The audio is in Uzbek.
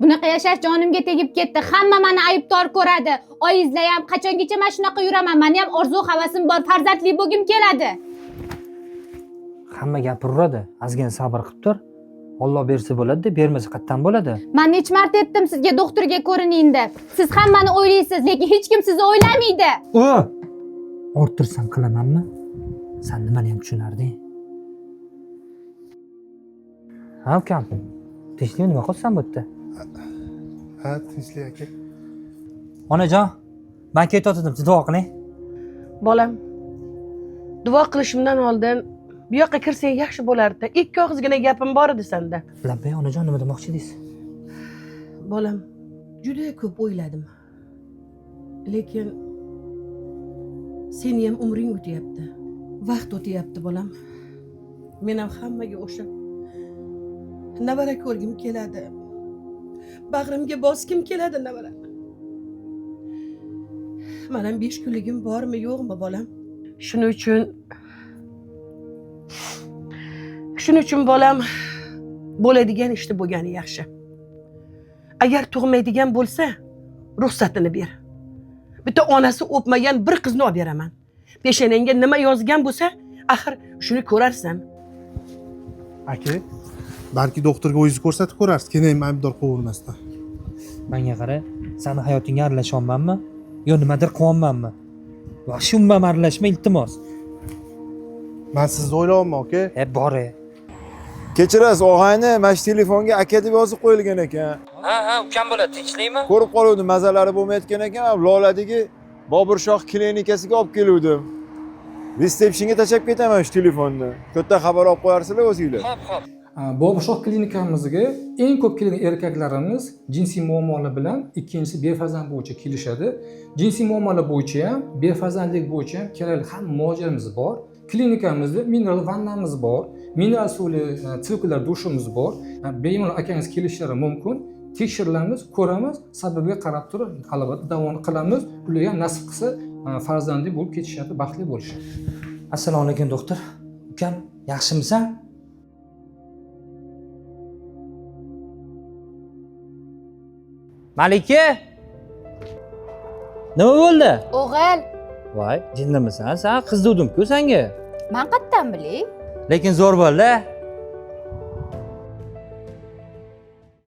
Bunaqa yashash jonimga tegib ketdi. Hamma meni aybdor ko'radi. Oyizlar ham qachongacha mana shunaqa yuraman. Meni ham orzu havasim bor, farzandli bo'lgim keladi. Hamma gapiraveradi. Ozgina sabr qilib tur. Alloh bersa bo'ladi, bermasa qayerdan bo'ladi? Men necha marta aytdim sizga doktorga ko'rining deb. Siz hammani o'ylaysiz, lekin hech kim sizni o'ylamaydi. Orttirsam qilamanmi? Sen nimani ham tushunarding? Ha, ukam. Tinchlik nima qilsan bu yerda? Ha, tinchlik aka. Onajon, men ketayotgandim, duo qiling. Bolam, duo qilishimdan oldin bu yoqqa kirsang yaxshi bo'lardi. Ikki og'izgina gapim bor edi senda. Labbay onajon, nima demoqchi deysiz? Bolam, juda ko'p o'yladim. Lekin seni ham umring o'tyapti. Vaqt o'tyapti bolam. Men ham hammaga o'sha navara ko'rgim keladi. Bag'rimga bosgim keladi navara. Mana 5 kunligim bormi, yo'qmi bolam? Shuning uchun bolam bo'ladigan ishni bo'lgani yaxshi. Agar tug'maydigan bo'lsa, ruxsatini ber. Bitta onasi o'pmagan bir qizni olib beraman. Peshanangga nima yozgan bo'lsa, axir shuni ko'rarsan. Aka, balki doktorga o'zingiz ko'rsatib ko'rarsiz, keyin ham aybdor qo'yilmasdan. Menga qara, seni hayotingga aralashyapmanmi? Yo nimadir qilyapmanmi? Vahshiy umuman aralashma iltimos. Men sizni o'ylayapman, aka. Bor-e. Kechirasiz, og'ayni mana shu telefonga aka deb yozib qo'yilgan ekan. Ha, ukam bo'ladi, tinchlikmi? Ko'rib qoluvdim, mazalari bo'lmayotgan ekan, Loladagi Bobur Shoh klinikasiga olib keluvdim. Resepshinga tashab ketaman shu telefonni. To'rtta xabar olib qo'yarsizlar o'zingizlar. Xo'p. Bobur Shoh klinikamizga eng ko'p kelgan erkaklarimiz jinsiy muammolar bilan, ikkinchisi befarzand bo'yicha kelishadi. Jinsiy muammolar bo'yicha ham, befarzandlik bo'yicha ham kerakli hamma muolajalarimiz bor. Klinikamizda mineral vannamiz bor, mineral suvli sirkulyar dushimiz bor. Bemalol akangiz kelishlari mumkin. Tekshiramiz, ko'ramiz, sababiga qarab turib albatta davomini qilamiz. Ular ham nasib qilsa farzandli bo'lib ketishadi, baxtli bo'lishadi. Assalomu alaykum doktor. Ukam, yaxshimisan? Malika! Nima bo'ldi? O'g'il, Voy, jinnimisan? Sen qiz dedim-ku senga. men qayerdan bilay? Lekin zo'r bo'ldi.